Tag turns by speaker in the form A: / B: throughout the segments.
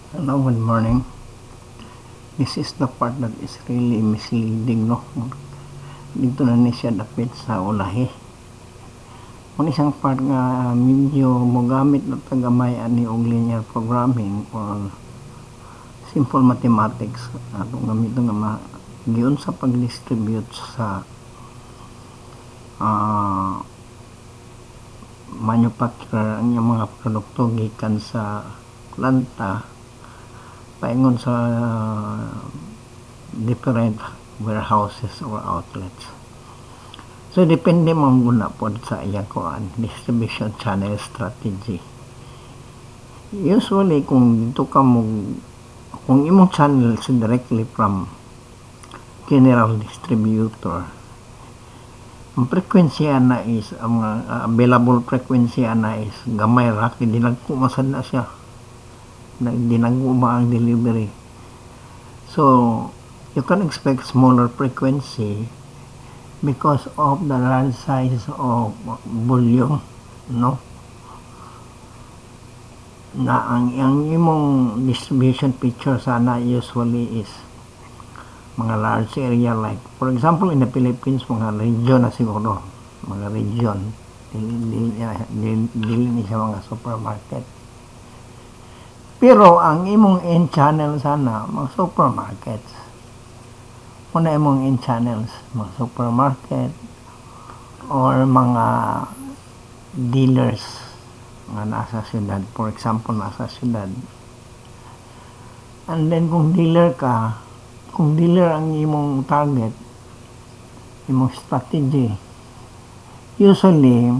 A: Hello, good morning. This is the part that is really misleading, no? Dito na ni siya dapit sa ulahi. Kung isang part nga medyo mogamit na tagamay ani og linear programming or simple mathematics atong gamito nga giun sa pag-distribute sa manufacturer ang mga produkto gikan sa planta paingon sa different warehouses or outlets. So depende man guna pod sa iyang distribution channel strategy. Usually kung dito ka kung imong channel is directly from general distributor, ang frequency na is ang available frequency na is gamay ra kay dinagkumasad na siya. Dinaguma ang delivery. So, you can expect smaller frequency because of the large size of volume, no? Na ang imong distribution picture sana usually is mga large area, like for example in the Philippines, mga region na siguro, mga region, dili ni siya mga supermarket. Pero ang imong end channel sana mga supermarkets. Una imong end channels mga supermarket or mga dealers nga nasa syudad, for example nasa syudad. And then kung dealer ang imong target, imong strategy, usually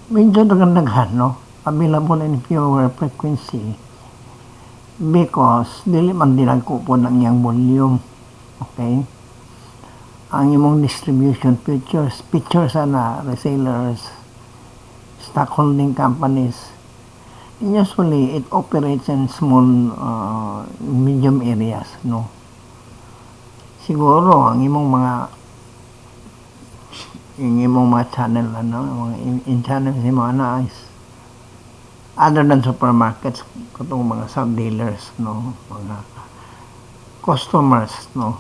A: medyo daghan, no? Available in fewer frequency because dili man dinagko po ng iyang volume. Okay? Ang imong distribution pictures sana resellers, stockholding companies, usually it operates in small medium areas, no? Siguro ang imong mga channel mga in channel si mga is other than supermarkets, katong mga sub-dealers, no? Mga customers, no?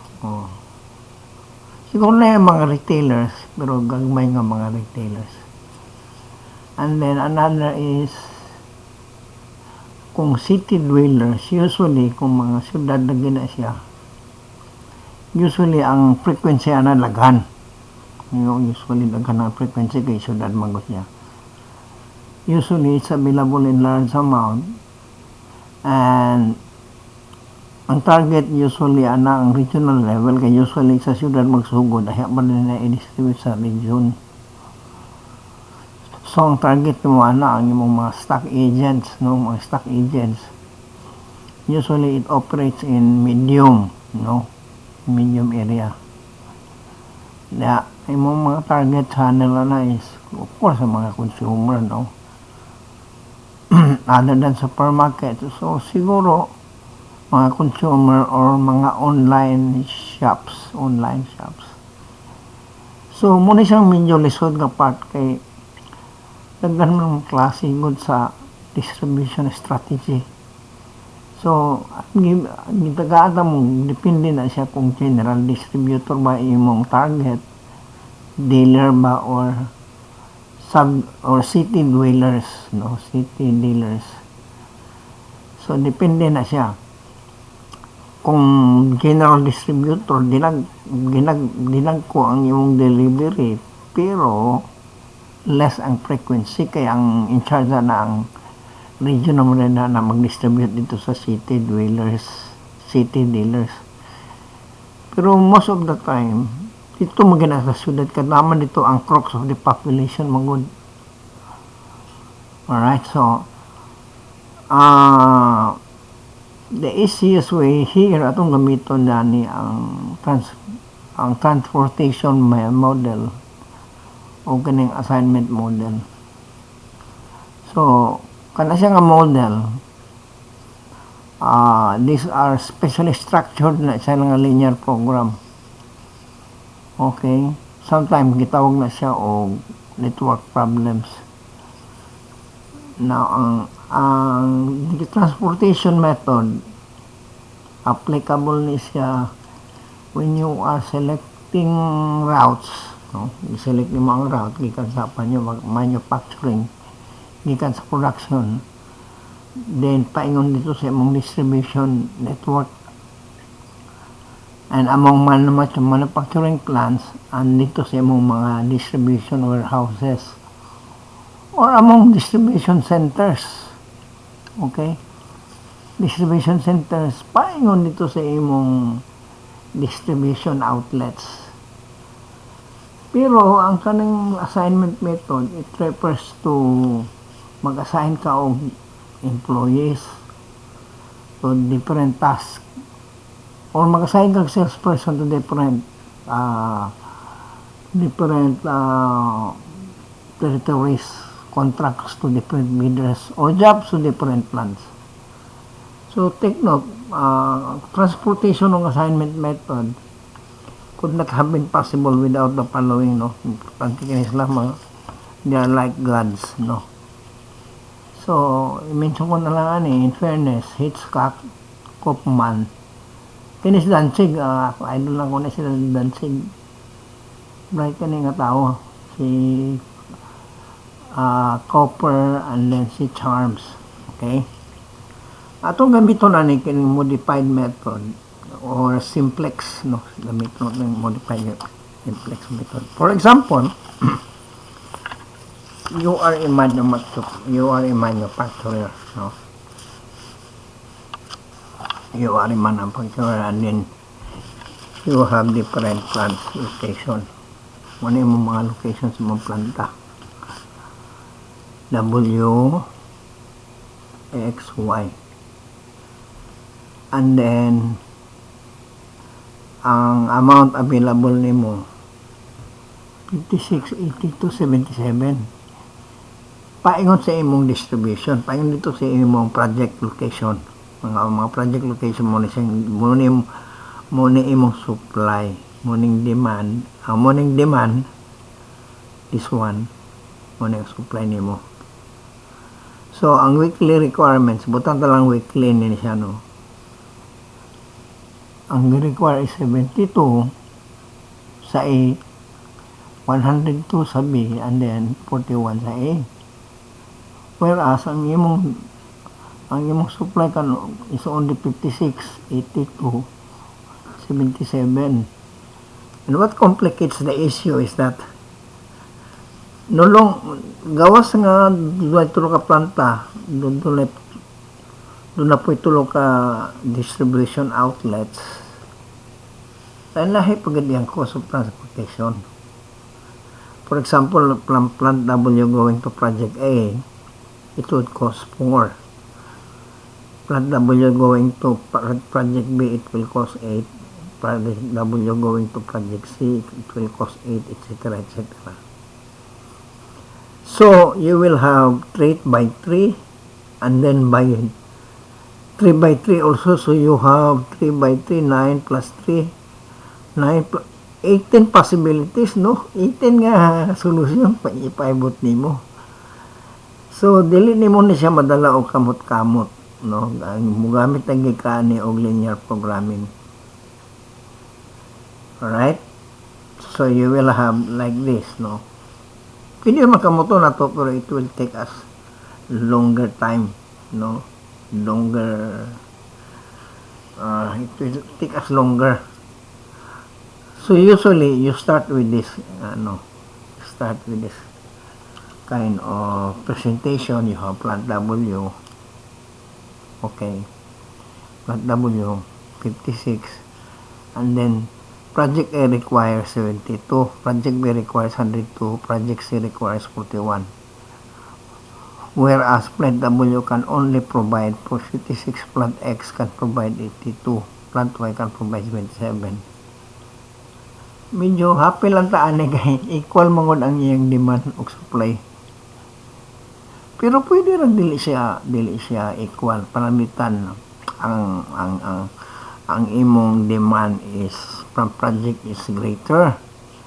A: Siguro na yung mga retailers, pero gagmay nga mga retailers. And then another is kung city dwellers, usually kung mga syudad na gina siya, usually ang frequency na laghan. Usually laghan ang frequency kay syudad magot niya. Usually it's available in large amount, and ang target usually ang regional level, kay usually sa syudad magsugod ay man na i-distribute sa region. So ang target mo ang imong mga stock agents, no? Mga stock agents, usually it operates in medium, no? Medium area. Imong mga target channel na is of course ang mga consumer, no? Other than supermarket. So siguro mga consumer or mga online shops. So muna siyang medyo lisod nga part kay daghan man klase gud sa distribution strategy. So gitagaata mo depende na siya kung general distributor ba imong target, dealer ba or city dwellers, no? City dealers. So depende na siya. Kung general distributor, dinag ko ang imong delivery, pero less ang frequency, kaya ang in charge na ang region na mag-distribute dito sa city dwellers, city dealers. Pero most of the time, ito magana sa syudad, kadaman dito ang crux of the population magud. Alright, so the easiest way here atong gamiton dani ang transportation model o kaning assignment model. So kana siya nga model, these are specially structured na siya nga linear program. Okay, sometimes gitawag na siya og network problems. Now, ang transportation method applicable ni siya when you are selecting routes, no? I-select ni mo ang route gikan sa manufacturing, gikan sa production, then paingon dito sa imong distribution network, and among manufacturing plants and dito sa imong mga distribution warehouses or among distribution centers. Okay, distribution centers, paingon dito sa imong distribution outlets. Pero ang kanang assignment method, it refers to mag-assign ka og employees to different tasks or mag-assign ka salesperson to different territories, contracts to different bidders or jobs to different plants. So take note, transportation ng assignment method could not have been possible without the following, no? Importante kini sila, they are like gods, no? So, i-mention ko na lang in fairness, Hitchcock, Kaufman, kini si Danzig, idol lang ko na sila si Danzig. Bright kani nga tao, si Copper and then si Charms, okay? Atong gamiton na ni kining modified method or simplex, no? Gamiton ng modified simplex method. For example, you are a manufacturer, no? You are a manufacturer and then you have different plant location. Ano yung mga locations sa mga planta? W, X, Y. And then, ang amount available nimo 56, 82, 77. Paingon sa imong distribution, paingon dito sa imong project location. Mga project location mo ni imong supply, morning demand. Ang morning demand, this one, morning supply nimo. So, ang weekly requirements, butang talang weekly ni siya, no? Ang require is 72 sa A, 102 sa B, and then 41 sa A. Whereas, ang imong supply kan is only 56, 82, 77. And what complicates the issue is that gawas nga doon tulo ka planta, doon na po tulo ka distribution outlets, dahil lahi pagad yung cost of transportation. For example, plant W going to project A, it would cost 4. Plant W going to project B, it will cost 8. Project W going to project C, it will cost 8, etc., etc. So, you will have 3 by 3 and then by 3 by 3 also. So, you have 3 by 3, 9 plus 3, 9 plus 18 possibilities, no? 18 nga solusyon pa ipaibot nimo. So, dili nimo na siya madala og kamot-kamot, no? Mugamit ang gikani og linear programming. Alright? So, you will have like this, no? Pwede makamoto na to, pero it will take us longer time, no? It will take us longer. So, usually, you start with this, kind of presentation. You have plant W, okay, plant W, 56, and then, project A requires 72, project B requires 102, project C requires 41. Whereas plant W can only provide for 56, plant X can provide 82, plant Y can provide 27. Medyo happy lang taan kay equal mangod ang iyang demand ug supply. Pero pwede ra dili siya equal, panamitan ang imong demand is from project is greater,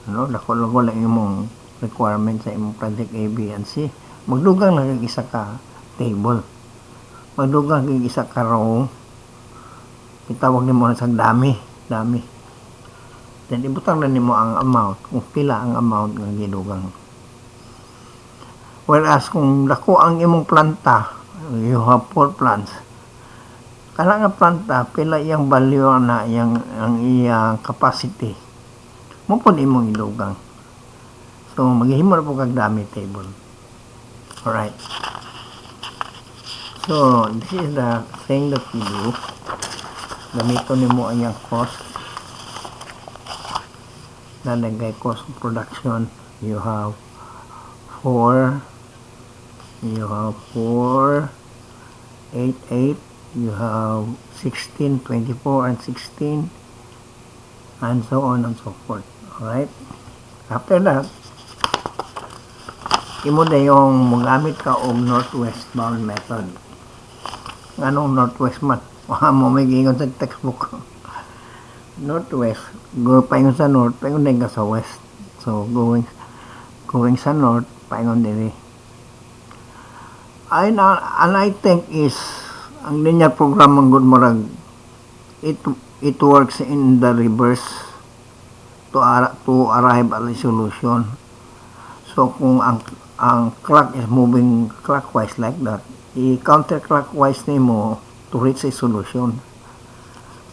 A: no? Dako lang imong requirement sa imong project A, B, and C. Magdugang lang isa ka table. Magdugang kay isa ka row, itawag nimo na sa dami. Then ibutang na nimo ang amount, kung pila ang amount nga gidugang. Whereas kung dako ang imong planta, you have 4 plants. Kana nga planta, pila iyang value na ang iyang capacity. Mo pod imong idugang. So maghihimo na po kag dami table. Alright. So this is the thing that you do. Gamiton nimo ang iyang cost. Nalagay cost of production. You have 4, 8, 8, you have 16, 24, and 16, and so on and so forth. Alright? After that, imo na yung magamit ka og northwest bound method. Anong northwest man? Mo may gingon sa textbook. Northwest, go paingon sa north, paingon din ka sa west. So, going sa north, paingon din. And I think is ang linear program ng good morag it works in the reverse to arrive at a solution. So kung ang clock is moving clockwise like that, i-counterclockwise nimo to reach a solution.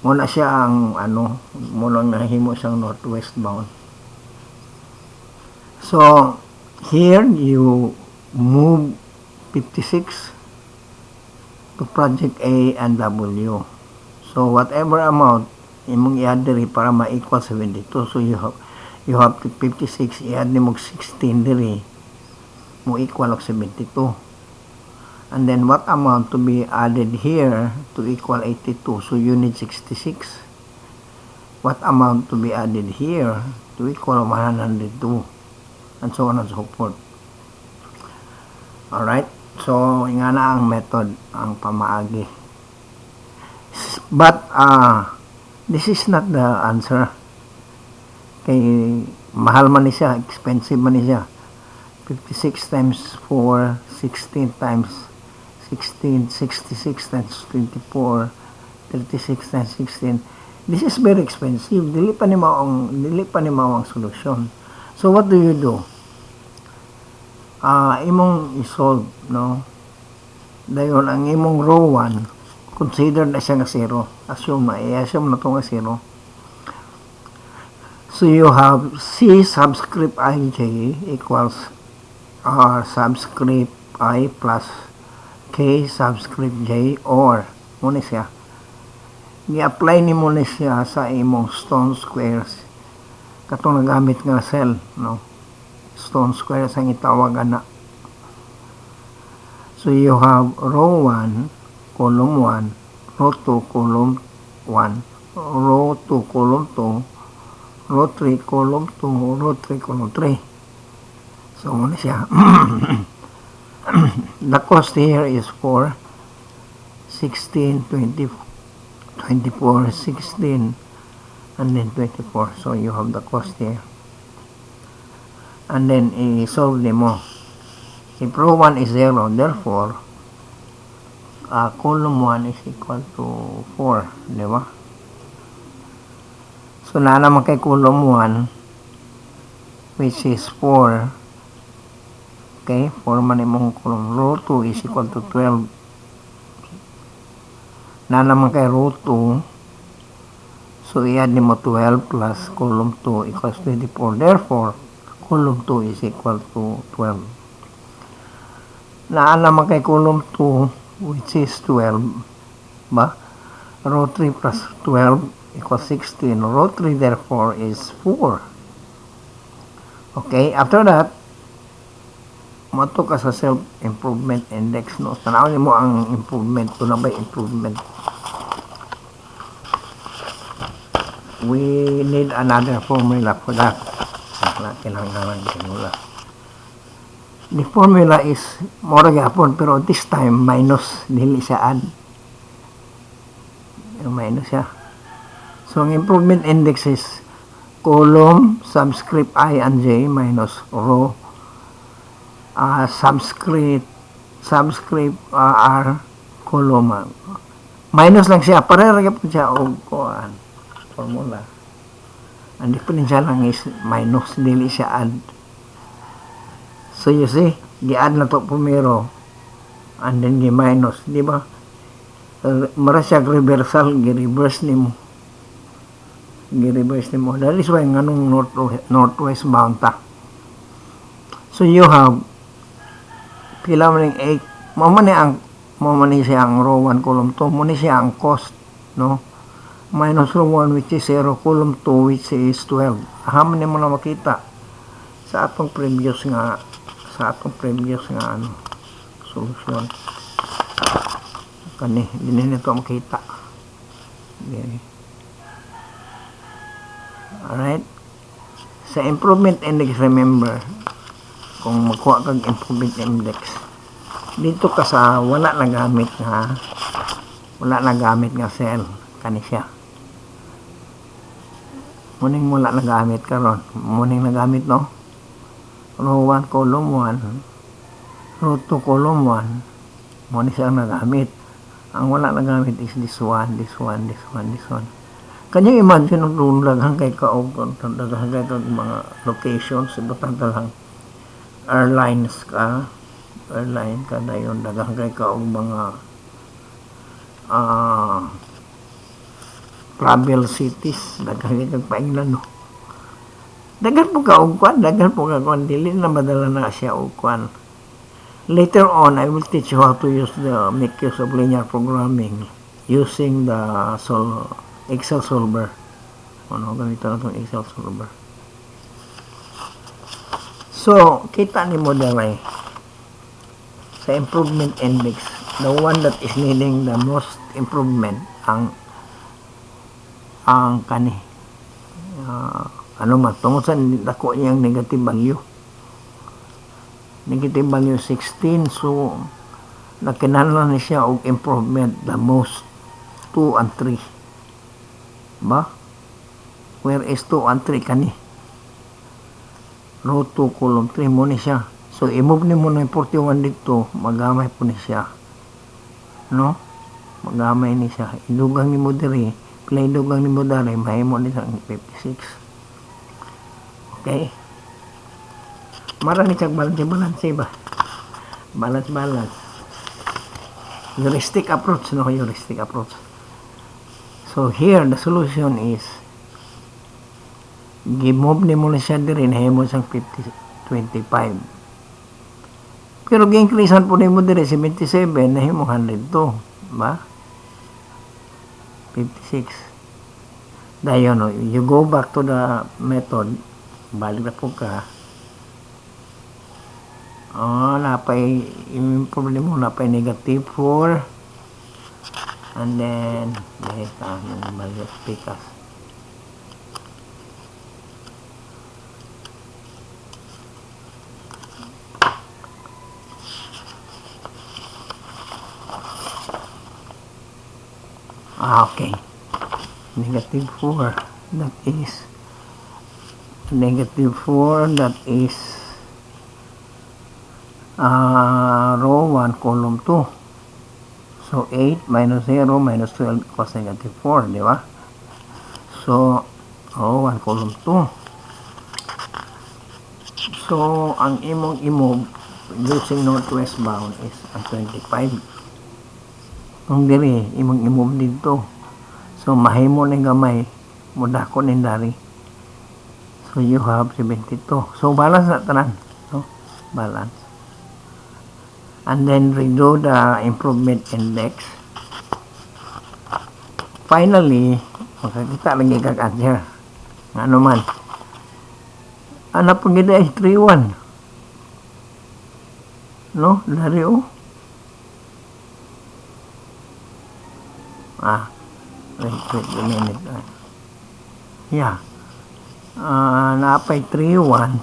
A: Muna siya ang muna nahimo siyang northwest bound. So here you move 56 to project A and W. So whatever amount imong i-add diri para ma-equal 72. So you have 56, i-add nimo 16 diri mo equal of 72. And then what amount to be added here to equal 82? So you need 66. What amount to be added here to equal 102? And so on and so forth. Alright? So, nga na ang method, ang pamaagi. But, this is not the answer. Kay, mahal man ni siya, expensive man ni siya. 56 times 4, 16 times 16, 66 times 24, 36 times 16. This is very expensive. Dili pa ni mao ang solusyon. So, what do you do? Imong isolve, no? Dayon ang imong row 1 consider na siya nga 0. Assume na ito nga 0. So you have C subscript ij equals R subscript I plus K subscript j, or muna siya i-apply ni muna siya sa imong stone squares katong nagamit nga cell, no? Stone squares ang itawag ana. So you have row 1 column 1, row 2 column 1, row 2 column 2, row 3 column 2, row 3 column 3. So muna siya. The cost here is for 16, 20, 24, 16, and then 24. So you have the cost here. And then i-solve mo. If row 1 is 0, therefore, column 1 is equal to 4. Di ba? So, na naman kay column 1, which is 4. Okay? 4 man imong column. Row 2 is equal to 12. Na naman kay row 2, so i-add mo 12 plus column 2 equals 24. Therefore, column 2 is equal to 12. Naan naman kay column 2, which is 12. Ba? Row 3 plus 12 equals 16. Row 3 therefore is 4. Okay, after that, mato ka sa self-improvement index. No? Tanawin mo ang improvement. Ito na ba improvement? We need another formula for that. Kinahanglan formula. The formula is more gapon, pero this time minus, dili siya add. Minus siya. So ang improvement index is column subscript I and j minus row subscript R column. Minus lang siya. Pareragap siya o kuan formula. Ang differential lang is minus. Dili siya add. So you see, gi-add na to pumiro. And then gi-minus. Di ba? Mara siya reversal. Gi-reverse ni mo. Gi-reverse ni mo. That is why nganong northwest bound ta. So you have pila man yung 8. Mo man siya ang row 1, column 2. Mo ni siya ang cost. No? Minus row 1 which is 0. Column 2 which is 12. Haman ni mo na makita sa atong previous nga solusyon. Kani, hindi nito makita. Okay. Alright. Sa improvement index, remember, kung magkuha kang improvement index, dito ka sa wala na gamit nga cell. Kani siya. Muning wala na gamit karon. Muning na gamit, no? Row 1, column 1, row 2, column 1, muna siya nagamit. Ang wala nagamit is this one. Can you imagine kung daghang kay mga locations, ibutang lang airline ka dayon, daghang kay mga travel cities, daghang kay painglan, no? Dagan po ka dili na madala na siya ugkuan. Later on, I will teach you how to make use of linear programming using the Excel solver. Gamit na itong Excel solver. So, kita ni mo dali sa improvement index, the one that is needing the most improvement, ang kani. Tungkol sa dako niyang negative value 16, so nakinahanglan na siya og improvement the most 2 and 3 ba, where is 2 and 3 kani row 2, column 3 mo ni siya. So i-move ni mo na 41 dito, magamay po ni siya, no? Magamay ni siya, idugang ni mo diri, play dugang ni mo diri, mahimo ni sa 56. Okay. Marami kang balance ba? Balance. Heuristic approach, no? Heuristic approach. So here, the solution is gi-move ni mo na siya diri, nahimo sang 25. Pero gi-increasean po ni mo diri 77, nahimo 102, ba? 56. Dayon, no? You go back to the method, balik na po ka. Napay yung problema mo, napay negative 4, and then balik pikas. Okay, negative 4, that is row 1, column 2. So 8 minus 0 minus 12 equals negative 4, di ba? So row 1, column 2. So ang imong i-move using northwest bound is ang 25. Kung diri imong i-move dito, so mahimo ni gamay, mudako ni dari. So you have 72. So balance na tanan, no? Balance. And then redo the improvement index. Finally, makakita lagi kag answer. Ano man. Ano pag gida is 3-1. No? Dari o. Wait a minute. Yeah. Napay 3-1.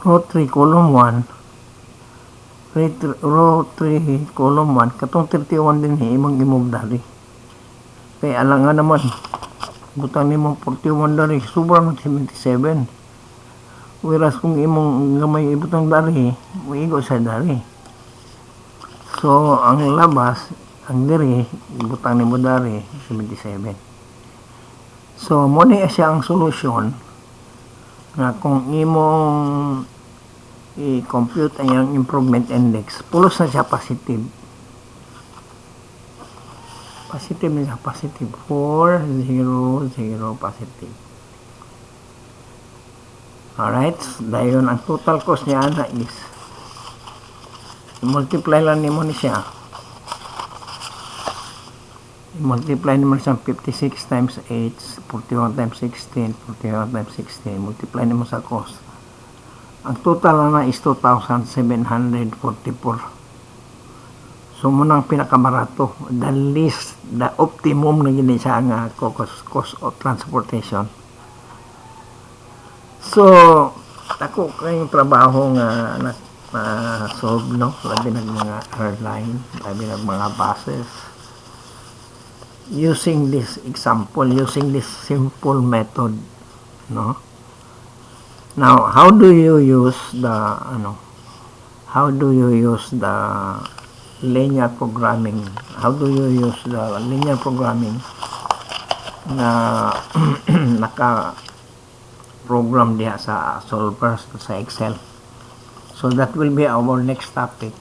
A: Row 3, column 1. Row 3, column 1. Katong 31 din imong i-move dari. Kaya alang nga naman. Butang ni mong 41 dari. Sobrang 77. Whereas kung imong gamay ibutang dari, muigo sa dari. So, ang labas, ang diri, butang ni mo dari, 77. So, muna siya ang solusyon na kung imong i-compute ang improvement index, pulos na siya positive. Positive na siya, positive. 4, 0, 0, positive. Alright, dahil ang total cost niya na is i-multiply lang nimo ni siya. I-multiply nimo siya 56 times 8, 41 times 16, 41 times 16. Multiply nimo sa cost. Ang total na is 2,744. So, munang pinakamarato. The least, the optimum na gini siya nga cost of transportation. So, ako kayong trabaho nga solve, no? Labi ng mga airline, labi ng mga buses. Using this example, using this simple method, no? Now, how do you use the linear programming? How do you use the linear programming na naka-program diha sa solvers sa Excel? So that will be our next topic.